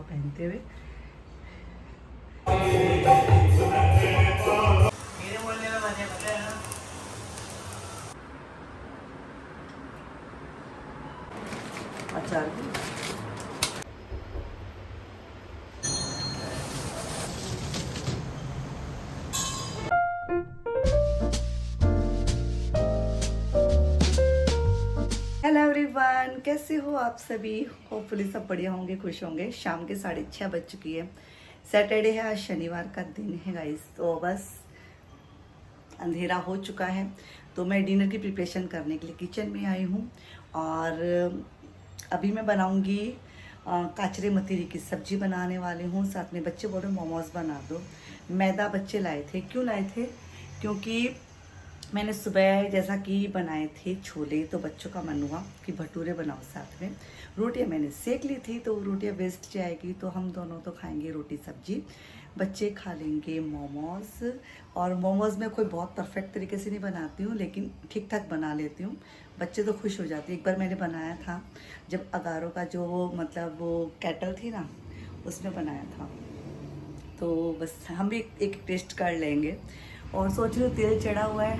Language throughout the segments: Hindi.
पहनते हुए। अचार भी हेलो एवरीवन, कैसे हो आप सभी। होपफुली सब बढ़िया होंगे, खुश होंगे। शाम के 6:30 बज चुकी है। सैटरडे है, आज शनिवार का दिन है गाइस। तो बस अंधेरा हो चुका है, तो मैं डिनर की प्रिपरेशन करने के लिए किचन में आई हूँ। और अभी मैं बनाऊँगी काचरे मतीरी की सब्जी बनाने वाले हूँ। साथ में बच्चे बोल रहे मोमोज बना दो। मैदा बच्चे लाए थे। क्यों लाए थे? क्योंकि मैंने सुबह जैसा कि बनाए थे छोले, तो बच्चों का मन हुआ कि भटूरे बनाओ साथ में। रोटियां मैंने सेक ली थी, तो रोटियां वेस्ट जाएगी, तो हम दोनों तो खाएंगे रोटी सब्जी। बच्चे खा लेंगे मोमोज। और मोमोज मैं कोई बहुत परफेक्ट तरीके से नहीं बनाती हूँ, लेकिन ठीक ठाक बना लेती हूँ। बच्चे तो खुश हो जाते हैं। एक बार मैंने बनाया था जब अगारों का जो वो कैटल थी ना, उसमें बनाया था। तो बस हम भी एक टेस्ट कर लेंगे। और सोच रही हूँ तेल चढ़ा हुआ है,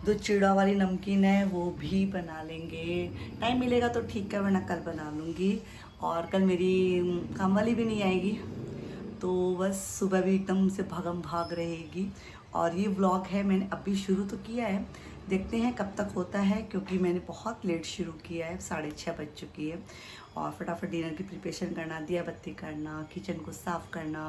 जो चिड़ा वाली नमकीन है वो भी बना लेंगे। टाइम मिलेगा तो ठीक है, वरना कल बना लूँगी। और कल मेरी काम वाली भी नहीं आएगी, तो बस सुबह भी एकदम से भागम भाग रहेगी। और ये व्लॉग है, मैंने अभी शुरू तो किया है, देखते हैं कब तक होता है, क्योंकि मैंने बहुत लेट शुरू किया है। 6:30 बज चुकी है। और फटाफट डिनर की प्रिपरेशन करना, दिया बत्ती करना, किचन को साफ़ करना।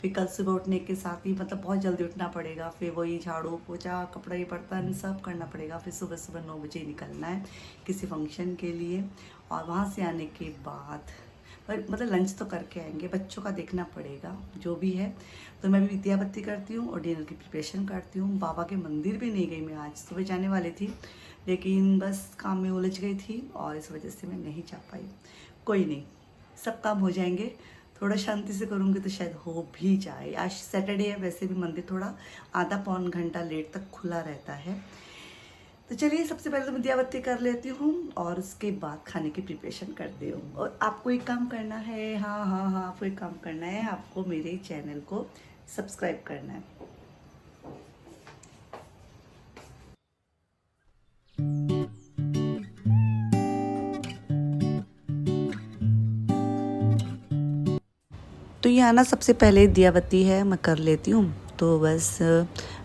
फिर कल सुबह उठने के साथ ही मतलब बहुत जल्दी उठना पड़ेगा। फिर वही झाड़ू पोछा कपड़े बर्तन सब करना पड़ेगा। फिर सुबह सुबह 9 बजे निकलना है किसी फंक्शन के लिए। और वहाँ से आने के बाद मतलब लंच तो करके आएंगे, बच्चों का देखना पड़ेगा जो भी है। तो मैं भी दिया बत्ती करती हूँ और डिनर की प्रिपरेशन करती हूँ। बाबा के मंदिर भी नहीं गई मैं, आज सुबह जाने वाली थी, लेकिन बस काम में उलझ गई थी और इस वजह से मैं नहीं जा पाई। कोई नहीं, सब काम हो जाएंगे। थोड़ा शांति से करूँगी तो शायद हो भी जाए। आज सैटरडे है, वैसे भी मंदिर थोड़ा आधा पौन घंटा लेट तक खुला रहता है। तो चलिए, सबसे पहले तो मैं दिया बत्ती कर लेती हूँ और उसके बाद खाने की प्रिपरेशन करती हूँ। और आपको एक काम करना है, हाँ, आपको एक काम करना है, आपको मेरे चैनल को सब्सक्राइब करना है। तो यहाँ ना सबसे पहले दिया बत्ती है, मैं कर लेती हूँ। तो बस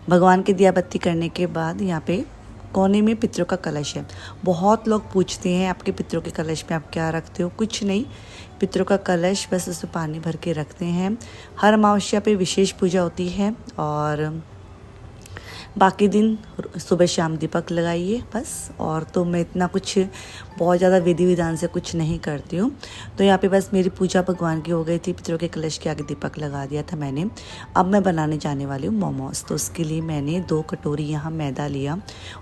भगवान की दिया बत्ती करने के बाद यहाँ पे कोने में पितरों का कलश है। बहुत लोग पूछते हैं आपके पितरों के कलश में आप क्या रखते हो। कुछ नहीं, पितरों का कलश बस उसमें पानी भर के रखते हैं। हर अमावस्या पे विशेष पूजा होती है और बाकी दिन सुबह शाम दीपक लगाइए बस। और तो मैं इतना कुछ बहुत ज़्यादा विधि विधान से कुछ नहीं करती हूँ। तो यहाँ पे बस मेरी पूजा भगवान की हो गई थी, पितरों के कलश के आगे दीपक लगा दिया था मैंने। अब मैं बनाने जाने वाली हूँ मोमोज। तो उसके लिए मैंने 2 कटोरी यहाँ मैदा लिया,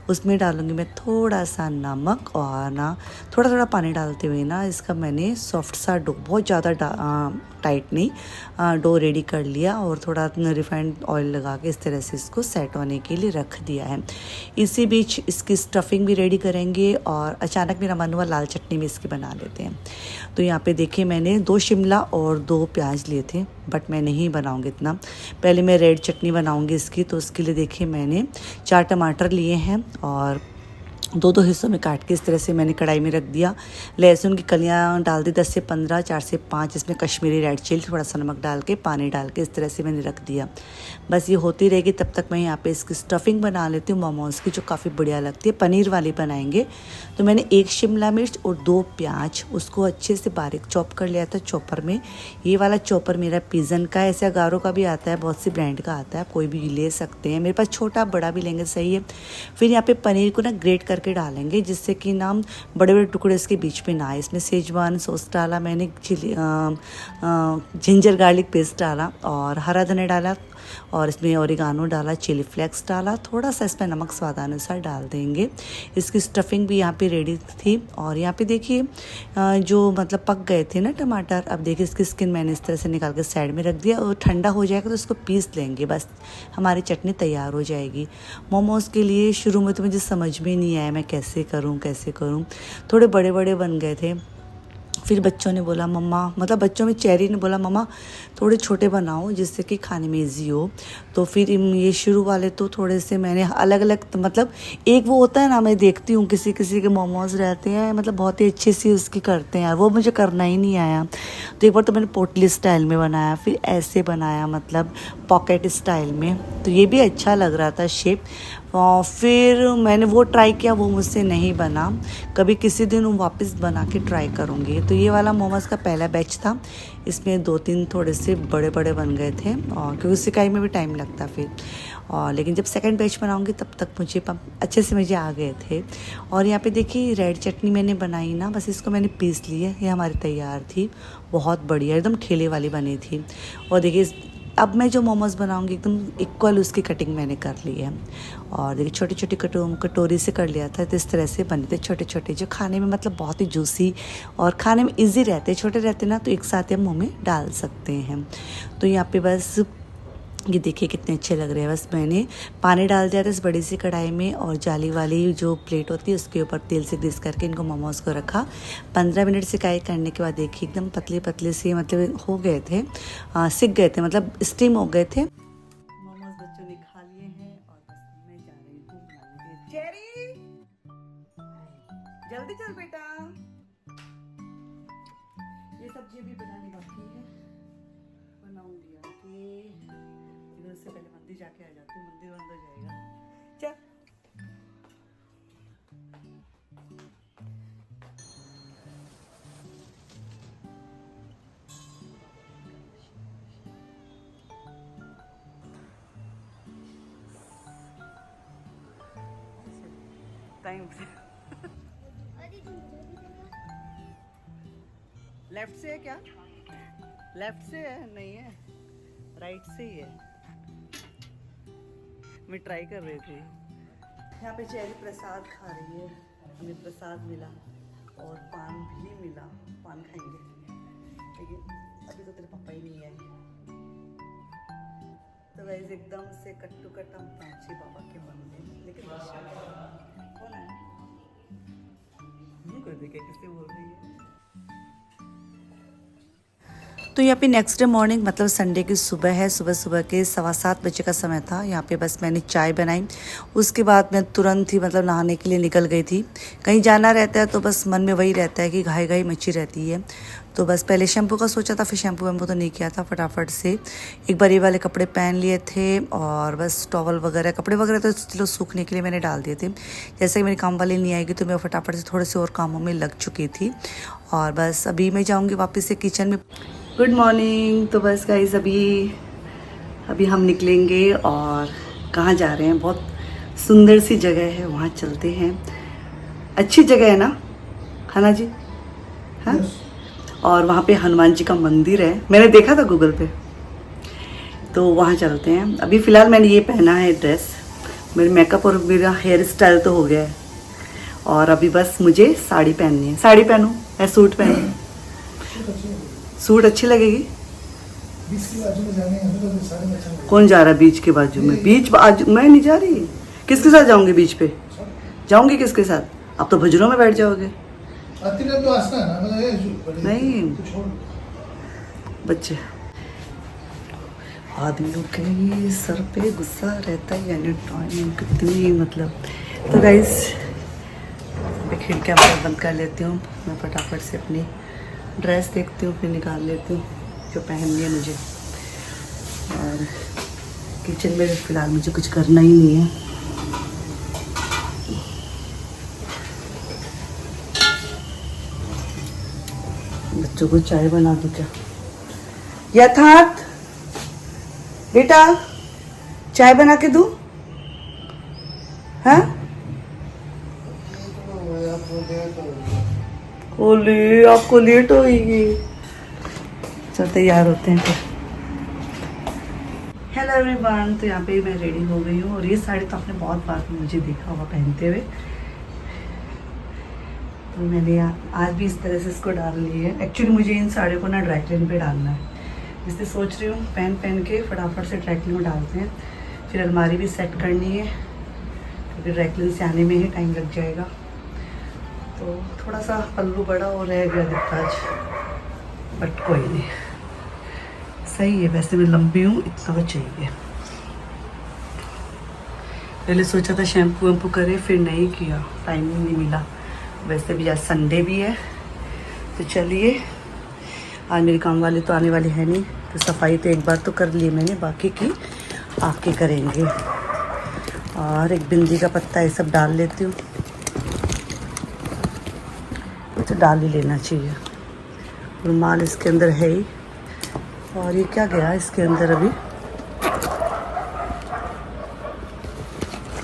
उसमें डालूँगी मैं थोड़ा सा नमक और ना थोड़ा थोड़ा पानी डालते हुए ना इसका मैंने सॉफ्ट सा डो, बहुत ज़्यादा टाइट नहीं, डो रेडी कर लिया। और थोड़ा रिफाइंड ऑयल लगा के इस तरह से इसको सेट होने के लिए रख दिया है। इसी बीच इसकी स्टफिंग भी रेडी करेंगे। और अचानक मेरा मन हुआ लाल चटनी में इसकी बना लेते हैं। तो यहाँ पे देखिए मैंने 2 शिमला और 2 प्याज लिए थे, बट मैं नहीं बनाऊंगी इतना। पहले मैं रेड चटनी बनाऊंगी इसकी। तो उसके लिए देखिए मैंने 4 टमाटर लिए हैं और 2-2 हिस्सों में काट के इस तरह से मैंने कढ़ाई में रख दिया। लहसुन की कलियां डाल दी 10 से 15, 4 से 5 इसमें कश्मीरी रेड चिली, थोड़ा सा नमक डाल के पानी डाल के इस तरह से मैंने रख दिया। बस ये होती रहेगी, तब तक मैं यहाँ पे इसकी स्टफिंग बना लेती हूँ मोमोज़ की, जो काफ़ी बढ़िया लगती है। पनीर वाली बनाएंगे। तो मैंने 1 शिमला मिर्च और 2 प्याज उसको अच्छे से बारीक चॉप कर लिया था चॉपर में। ये वाला चॉपर मेरा पिजन का है, ऐसे अगारो का भी आता है, बहुत सी ब्रांड का आता है, कोई भी ले सकते हैं। मेरे पास छोटा बड़ा भी लेंगे सही है। फिर यहाँ पे पनीर को ना ग्रेट करके डालेंगे, जिससे कि ना बड़े बड़े टुकड़े इसके बीच में ना आए। इसमें सेजवान सॉस डाला मैंने, चिली जिंजर गार्लिक पेस्ट डाला और हरा धनिया डाला और इसमें ओरिगानो डाला, चिली फ्लेक्स डाला, थोड़ा सा इसमें नमक स्वादानुसार डाल देंगे। इसकी स्टफिंग भी यहाँ पे रेडी थी। और यहाँ पे देखिए जो मतलब पक गए थे ना टमाटर, अब देखिए इसकी स्किन मैंने इस तरह से निकाल के साइड में रख दिया। और ठंडा हो जाएगा तो इसको पीस लेंगे, बस हमारी चटनी तैयार हो जाएगी। मोमोज़ के लिए शुरू में तो मुझे समझ में नहीं आया मैं कैसे करूँ। थोड़े बड़े बड़े बन गए थे फिर बच्चों ने बोला मम्मा, मतलब बच्चों में चेरी ने बोला मम्मा थोड़े छोटे बनाओ जिससे कि खाने में ईजी हो। तो फिर ये शुरू वाले तो थोड़े से मैंने अलग अलग, मतलब एक वो होता है ना, मैं देखती हूँ किसी किसी के मोमोज रहते हैं, मतलब बहुत ही अच्छी सी उसकी करते हैं, वो मुझे करना ही नहीं आया। तो एक बार तो मैंने पोटली स्टाइल में बनाया, फिर ऐसे बनाया मतलब पॉकेट स्टाइल में, तो ये भी अच्छा लग रहा था शेप। फिर मैंने वो ट्राई किया, वो मुझसे नहीं बना। कभी किसी दिन वापस बना के ट्राई करूँगी। तो ये वाला मोमोज़ का पहला बैच था, इसमें 2-3 थोड़े से बड़े बड़े बन गए थे, और क्योंकि सिकाई में भी टाइम लगता फिर। और लेकिन जब सेकंड बैच बनाऊँगी तब तक मुझे अच्छे से मुझे आ गए थे। और यहाँ पे देखिए रेड चटनी मैंने बनाई ना, बस इसको मैंने पीस ली है, ये हमारी तैयार थी, बहुत बढ़िया एकदम ठेले वाली बनी थी। और देखिए अब मैं जो मोमोज़ बनाऊंगी एकदम इक्वल उसकी कटिंग मैंने कर ली है। और देखिए छोटी छोटी कटोरी से कर लिया था, तो इस तरह से बने थे छोटे छोटे, जो खाने में मतलब बहुत ही जूसी और खाने में इजी रहते, छोटे रहते ना, तो एक साथ हम मुँह में डाल सकते हैं। तो यहाँ पे बस ये देखिए कितने अच्छे लग रहे हैं। बस मैंने पानी डाल दिया था इस बड़ी सी कढ़ाई में, और जाली वाली जो प्लेट होती है उसके ऊपर तेल से ग्रीस करके इनको मोमोज़ को रखा। 15 मिनट सिकाई करने के बाद देखिए एकदम पतले पतले से मतलब हो गए थे, सिक गए थे, मतलब स्टीम हो गए थे। मोमोज़ बच्चों ने खा लिए हैं और बस मैं जा रही हूँ बनाने। चेरी जल्दी चल बेटा, ये सब्जी भी बनानी बाकी है, बनाऊंगी आके। से पहले मंदिर जाके आ जाती हूँ, मंदिर बंद हो जाएगा। चल टाइम से लेफ्ट से है क्या? लेफ्ट से है? नहीं है, राइट से ही है। मैं ट्राई कर रही थी। यहाँ पे चेरी प्रसाद खा रही है, हमें प्रसाद मिला और पान भी मिला, पान खाएंगे, लेकिन अभी तो तेरे पापा ही नहीं आए। तो गाइस एकदम से कट टू कट हम पहुंचे बाबा के मंदिर, लेकिन कौन है? कोई देखे किससे बोल रही है। तो यहाँ पे नेक्स्ट डे मॉर्निंग, मतलब संडे की सुबह है, सुबह के 7:15 बजे का समय था। यहाँ पे बस मैंने चाय बनाई, उसके बाद मैं तुरंत ही मतलब नहाने के लिए निकल गई थी। कहीं जाना रहता है तो बस मन में वही रहता है कि घाई घाई मची रहती है। तो बस पहले शैम्पू का सोचा था, फिर शैम्पू वैम्पू तो नहीं किया था, फटाफट से एक बार ये वाले कपड़े पहन लिए थे, और बस टॉवल वगैरह कपड़े वगैरह तो चलो सूखने के लिए मैंने डाल दिए थे। जैसे कि मेरी काम वाली नहीं आएगी तो मैं फटाफट से थोड़े से और कामों में लग चुकी थी। और बस अभी मैं जाऊँगी वापस से किचन में। Good morning. तो बस गाइस अभी हम निकलेंगे, और कहाँ जा रहे हैं, बहुत सुंदर सी जगह है, वहाँ चलते हैं। अच्छी जगह है ना, है ना जी? हाँ। और वहाँ पे हनुमान जी का मंदिर है, मैंने देखा था गूगल पे, तो वहाँ चलते हैं। अभी फ़िलहाल मैंने ये पहना है ड्रेस, मेरे मेकअप और मेरा हेयर स्टाइल तो हो गया है, और अभी बस मुझे साड़ी पहननी है। साड़ी पहनूँ या सूट पहनूँ? सूट अच्छी लगेगी। बीच के बाजू में जाने हैं तो साड़ी में अच्छा। कौन जा रहा है बीच के बाजू में? बीच बाजू मैं नहीं जा रही। किसके साथ जाऊंगी बीच पे? जाऊंगी किसके साथ? आप तो भजनों में बैठ जाओगे। नहीं बच्चे, आदमियों के सर पे गुस्सा रहता है, यानी टाइम कितनी मतलब। तो गाइस खिड़कियाँ बंद कर लेती हूँ, मैं फटाफट से अपनी ड्रेस देखती हूँ, फिर निकाल लेती हूँ जो पहननी है मुझे। और किचन में फ़िलहाल मुझे कुछ करना ही नहीं है। बच्चों को चाय बना दूँ क्या? यथार्थ बेटा, चाय बना के दूँ? हाँ ओले, आपको लेट होगी। चल तैयार होते हैं फिर। हेलो एवरीवन, तो यहाँ पे मैं रेडी हो गई हूँ, और ये साड़ी तो आपने बहुत बार मुझे देखा होगा पहनते हुए। तो मैंने आज भी इस तरह से इसको डाल ली है। एक्चुअली मुझे इन साड़ियों को ना ड्राई क्लीन पे डालना है, इसलिए सोच रही हूँ पहन के फटाफट से ड्राई क्लीन में डालते हैं। फिर अलमारी भी सेट करनी है, क्योंकि ड्राई क्लीन से आने में ही टाइम लग जाएगा। तो थोड़ा सा पल्लू बड़ा और रह गया दिखता आज, बट कोई नहीं, सही है। वैसे मैं लंबी हूँ, इतना तो चाहिए। पहले सोचा था शैम्पू वैम्पू करे, फिर नहीं किया, टाइम ही नहीं मिला। वैसे भी आज संडे भी है, तो चलिए, आज मेरी काम वाली तो आने वाली है नहीं, तो सफाई तो एक बार तो कर ली मैंने, बाकी की आके करेंगे। और एक बिंदी का पत्ता ये सब डाल लेती हूँ, तो डाल ही लेना चाहिए। रुमाल इसके अंदर है ही। और ये क्या गया इसके अंदर अभी,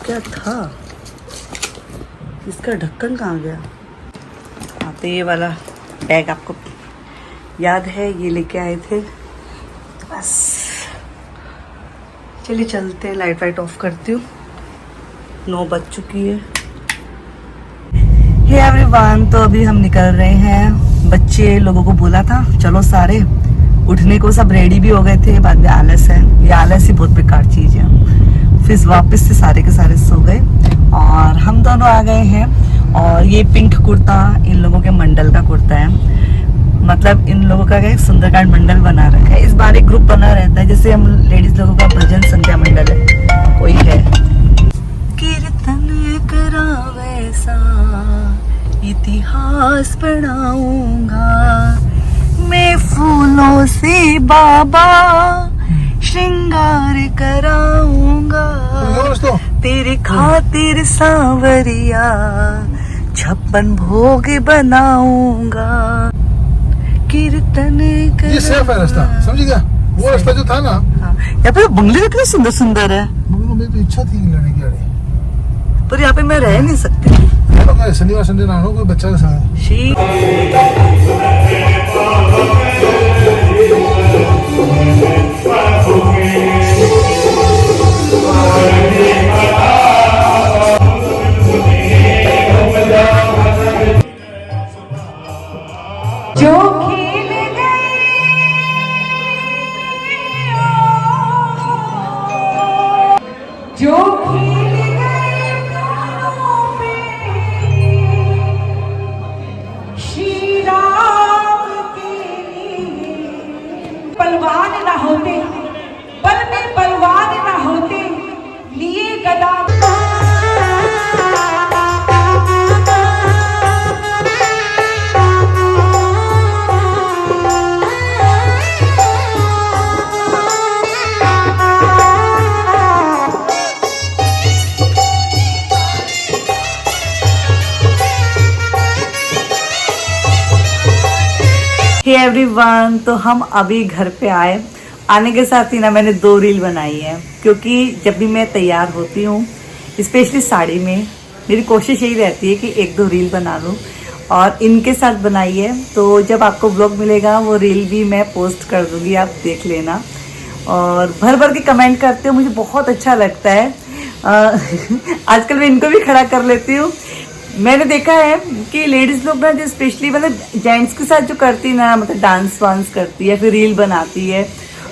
क्या था इसका ढक्कन, कहाँ गया? हाँ, तो ये वाला बैग आपको याद है, ये लेके आए थे। बस चलिए चलते हैं, लाइट वाइट ऑफ करती हूँ, 9 बज चुकी है। हे एवरीवन, तो अभी हम निकल रहे हैं। बच्चे लोगों को बोला था चलो सारे, उठने को सब रेडी भी हो गए थे, बाद में आलस है। ये आलस ही बहुत बेकार चीज़ है। फिर वापस से सारे के सारे सो गए और हम दोनों आ गए हैं। और ये पिंक कुर्ता इन लोगों के मंडल का कुर्ता है, मतलब इन लोगों का एक सुंदरकांड मंडल बना रखा है। इस बार एक ग्रुप बना रहता है, जैसे हम लेडीज लोगों का भजन संध्या मंडल है, कोई है। कीर्तन करावे सा इतिहास पढ़ाऊंगा, मैं फूलों से बाबा श्रृंगार कराऊंगा, तेरे खातिर सांवरिया 56 भोग बनाऊंगा, कीर्तन कर। ये सेफ है रास्ता, समझ गया? वो रास्ता जो था ना, यहाँ पे बंगले कितने सुंदर सुंदर है। बंगलों में तो इच्छा थी लड़ने की, पर यहाँ पे मैं रह नहीं सकती। शनिवार संडे ना हो, कोई बच्चा के साथ। जो खेल गए जो खेल गए प्राणों में श्री राम के लिए। बलवान ना होते, बल में बलवान ना होते, लिए गदा। हे एवरीवन, तो हम अभी घर पे आए। आने के साथ ही ना मैंने 2 रील बनाई है, क्योंकि जब भी मैं तैयार होती हूँ, स्पेशली साड़ी में, मेरी कोशिश यही रहती है कि 1-2 रील बना लूँ। और इनके साथ बनाई है, तो जब आपको व्लॉग मिलेगा वो रील भी मैं पोस्ट कर दूँगी, आप देख लेना। और भर भर के कमेंट करते हो, मुझे बहुत अच्छा लगता है। आजकल मैं इनको भी खड़ा कर लेती हूँ। मैंने देखा है कि लेडीज लोग ना, जो स्पेशली मतलब जेंट्स के साथ जो करती ना, मतलब डांस वांस करती है, फिर रील बनाती है,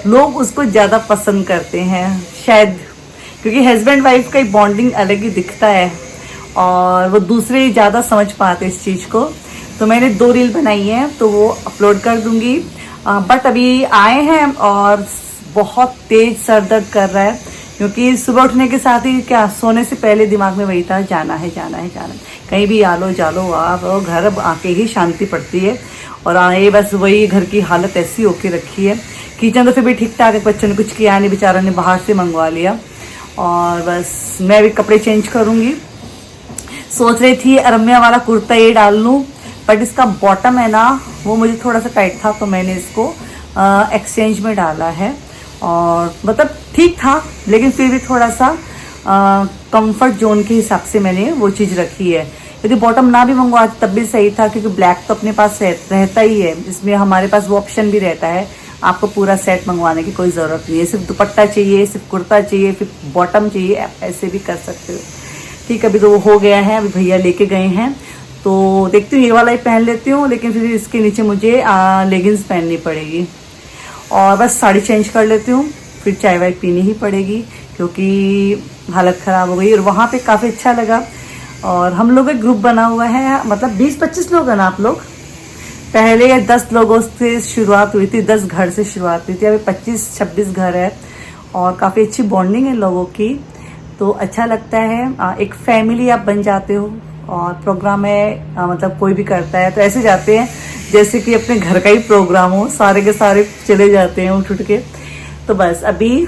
लोग उसको ज़्यादा पसंद करते हैं शायद, क्योंकि हस्बैंड वाइफ का बॉन्डिंग अलग ही दिखता है और वो दूसरे ज़्यादा समझ पाते इस चीज़ को। तो मैंने 2 रील बनाई है, तो वो अपलोड कर दूंगी। बट अभी आए हैं और बहुत तेज सर दर्द कर रहा है, क्योंकि सुबह उठने के साथ ही क्या, सोने से पहले दिमाग में वही था, जाना है जाना है जाना है, कहीं भी आलो जालो आप, घर आके ही शांति पड़ती है। और आए बस वही, घर की हालत ऐसी होके रखी है। किचन तो फिर भी ठीक ठाक है, बच्चों ने कुछ किया नहीं, बेचारा ने बाहर से मंगवा लिया। और बस मैं भी कपड़े चेंज करूँगी। सोच रही थी अरम्या वाला कुर्ता ये डाल लूँ, बट इसका बॉटम है ना, वो मुझे थोड़ा सा टाइट था, तो मैंने इसको एक्सचेंज में डाला है। और मतलब ठीक था, लेकिन फिर भी थोड़ा सा कंफर्ट जोन के हिसाब से मैंने वो चीज़ रखी है। यदि बॉटम ना भी मंगवाती तब भी सही था, क्योंकि ब्लैक तो अपने पास रहता ही है, इसमें हमारे पास वो ऑप्शन भी रहता है, आपको पूरा सेट मंगवाने की कोई ज़रूरत नहीं है। सिर्फ दुपट्टा चाहिए, सिर्फ कुर्ता चाहिए, फिर बॉटम चाहिए, आप ऐसे भी कर सकते हो। ठीक, अभी तो वो हो गया है, अभी भैया लेके गए हैं, तो देखती हूँ ये वाला ही पहन लेती हूँ, लेकिन फिर इसके नीचे मुझे लेगिंग्स पहननी पड़ेगी। और बस साड़ी चेंज कर लेती हूँ, फिर चाय वाय पीनी ही पड़ेगी, क्योंकि हालत ख़राब हो गई। और वहाँ पे काफ़ी अच्छा लगा, और हम लोग एक ग्रुप बना हुआ है, मतलब 20-25 लोग हैं ना आप लोग। पहले 10 लोगों से शुरुआत हुई थी, 10 घर से शुरुआत हुई थी, अभी 25-26 घर है और काफ़ी अच्छी बॉन्डिंग है लोगों की, तो अच्छा लगता है। एक फैमिली आप बन जाते हो और प्रोग्राम है मतलब कोई भी करता है तो ऐसे जाते हैं जैसे कि अपने घर का ही प्रोग्राम हो, सारे के सारे चले जाते हैं उठ के। तो बस अभी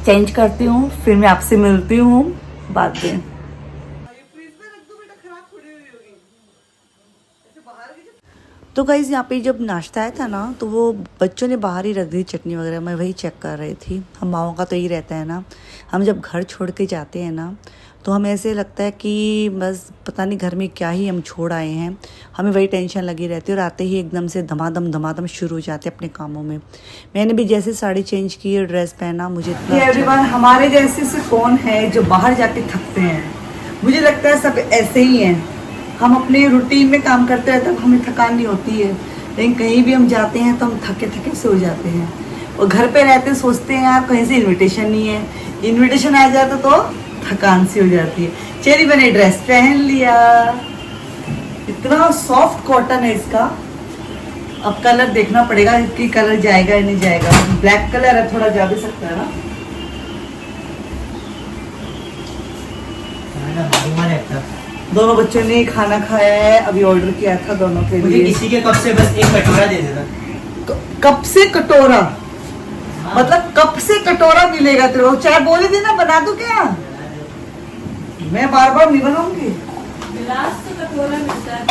चेंज करती हूँ, फिर मैं आपसे मिलती हूँ बाद में। तो गाइस यहाँ पे जब नाश्ता आया था ना तो वो बच्चों ने बाहर ही रख दी चटनी वगैरह, मैं वही चेक कर रही थी। हम माओ का तो यही रहता है ना, हम जब घर छोड़ के जाते हैं ना तो हमें ऐसे लगता है कि बस पता नहीं घर में क्या ही हम छोड़ आए हैं, हमें वही टेंशन लगी रहती है और आते ही एकदम से धमाधम शुरू हो जाते हैं अपने कामों में। मैंने भी जैसे साड़ी चेंज की और ड्रेस पहना, मुझे एवरीवन हमारे जैसे से कौन है जो बाहर जाके थकते हैं? मुझे लगता है सब ऐसे ही हैं। हम अपने रूटीन में काम करते हैं तब हमें थकान नहीं होती है, लेकिन कहीं भी हम जाते हैं तो हम थके से हो जाते हैं। और घर पे रहते सोचते हैं यार कहीं से इनविटेशन नहीं है, इनविटेशन आ जाता तो थकान सी हो जाती है। चेरी मैंने ड्रेस पहन लिया, इतना सॉफ्ट कॉटन है इसका। अब कलर देखना पड़ेगा कि कलर जाएगा या नहीं जाएगा। ब्लैक कलर है, थोड़ा जा भी सकता है ना। दोनों बच्चों ने खाना खाया है, अभी ऑर्डर किया था दोनों के लिए। किसी के कप से बस एक कटोरा दे देना। कप से कटोरा? मतलब कप से कटोरा मिलेगा तेरे को? चाय बोले थे ना बना दूं क्या? मैं बार बार नहीं बनाऊंगी। गिलास से कटोरा मिलता है।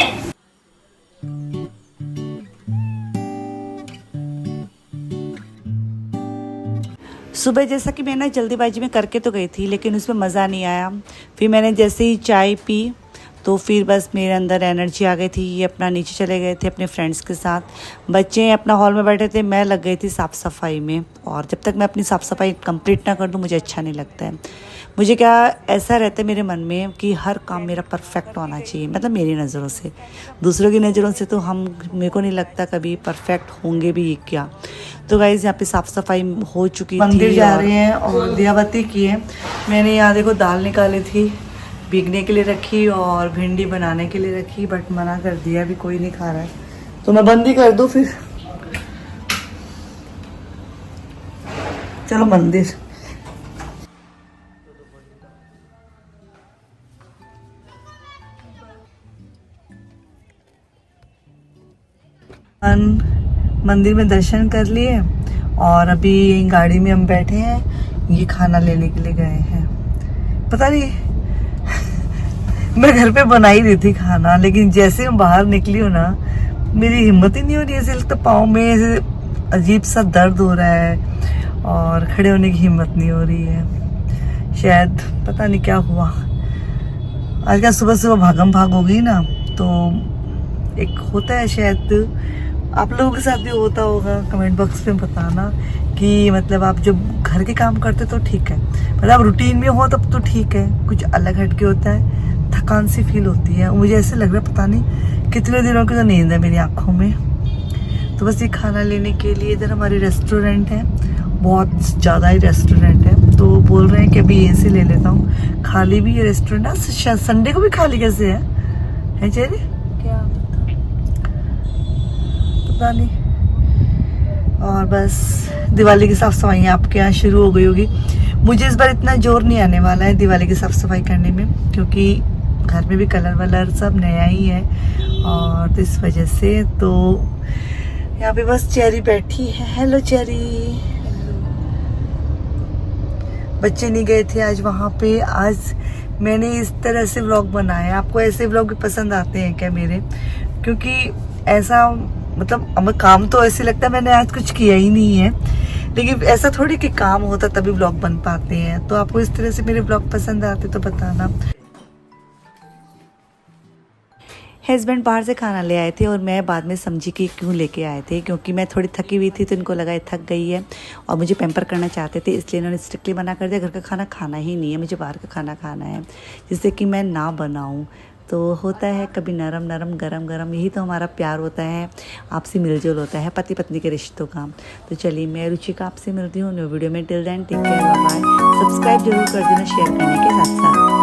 सुबह जैसा कि मैंने जल्दीबाजी में करके तो गई थी लेकिन उसमें मज़ा नहीं आया। फिर मैंने जैसे ही चाय पी तो फिर बस मेरे अंदर एनर्जी आ गई थी। ये अपना नीचे चले गए थे अपने फ्रेंड्स के साथ, बच्चे अपना हॉल में बैठे थे, मैं लग गई थी साफ़ सफाई में। और जब तक मैं अपनी साफ़ सफाई कंप्लीट ना कर दूँ मुझे अच्छा नहीं लगता है। मुझे क्या ऐसा रहता है मेरे मन में कि हर काम मेरा परफेक्ट होना चाहिए, मतलब मेरी नज़रों से। दूसरों की नज़रों से तो हम मेरे को नहीं लगता कभी परफेक्ट होंगे भी क्या। तो गाइस यहाँ पे साफ़ सफाई हो चुकी थी, मंदिर जा रहे हैं और दियाबत्ती की है। मैंने यहाँ देखो दाल निकाली थी, भीगने के लिए रखी और भिंडी बनाने के लिए रखी, बट मना कर दिया, अभी कोई नहीं खा रहा है तो मैं बंद ही कर दूँ फिर। चलो मंदिर। मंदिर में दर्शन कर लिए और अभी गाड़ी में हम बैठे हैं, ये खाना लेने के लिए गए हैं। पता नहीं मैं घर पे बना ही रही थी खाना, लेकिन जैसे मैं बाहर निकली हूँ ना मेरी हिम्मत ही नहीं हो रही है। ऐसे लगता पाँव में ऐसे अजीब सा दर्द हो रहा है और खड़े होने की हिम्मत नहीं हो रही है। शायद पता नहीं क्या हुआ, आज क्या सुबह भागम भाग हो गई ना, तो एक होता है, शायद आप लोगों के साथ भी होता होगा। कमेंट बॉक्स में बताना कि मतलब आप जब घर के काम करते तो ठीक है, मतलब आप रूटीन में हो तब तो ठीक है, कुछ अलग हटके होता है, थकान सी फील होती है। मुझे ऐसे लग रहा है पता नहीं कितने दिनों की तो नींद है मेरी आंखों में। तो बस ये खाना लेने के लिए इधर हमारे रेस्टोरेंट है, बहुत ज़्यादा ही रेस्टोरेंट है, तो बोल रहे हैं कि अभी यहीं से ले लेता हूँ। खाली भी ये रेस्टोरेंट है, संडे को भी खाली कैसे है चेरी? क्या पता नहीं। और बस दिवाली की साफ़ सफाई आपके यहाँ शुरू हो गई होगी। मुझे इस बार इतना जोर नहीं आने वाला है दिवाली की साफ़ सफाई करने में, क्योंकि घर में भी कलर वलर सब नया ही है, और तो इस वजह से तो यहाँ पे बस चेरी बैठी है। Hello cherry. बच्चे नहीं गए थे आज वहाँ पे। आज मैंने इस तरह से व्लॉग बनाया। आपको ऐसे व्लॉग भी पसंद आते हैं क्या मेरे? क्योंकि ऐसा मतलब अब काम तो ऐसे लगता है मैंने आज कुछ किया ही नहीं है, लेकिन ऐसा थोड़ी कि काम होता तभी व्लॉग बन पाते हैं। तो आपको इस तरह से मेरे व्लॉग पसंद आते तो बताना। हस्बैंड बाहर से खाना ले आए थे और मैं बाद में समझी कि क्यों लेके आए थे, क्योंकि मैं थोड़ी थकी हुई थी तो इनको लगा ये थक गई है और मुझे पैम्पर करना चाहते थे, इसलिए इन्होंने स्ट्रिक्टली मना कर दिया घर का खाना खाना ही नहीं है, मुझे बाहर का खाना खाना है, जिससे कि मैं ना बनाऊं। तो होता है कभी नरम नरम गरम गरम, यही तो हमारा प्यार होता है, आपसी मिलजुल होता है पति पत्नी के रिश्तों का। तो चलिए मैं रुचिका आपसे मिलती हूँ न्यू वीडियो में। Till then take care, bye bye. Subscribe जरूर कर देना शेयर करने के साथ साथ।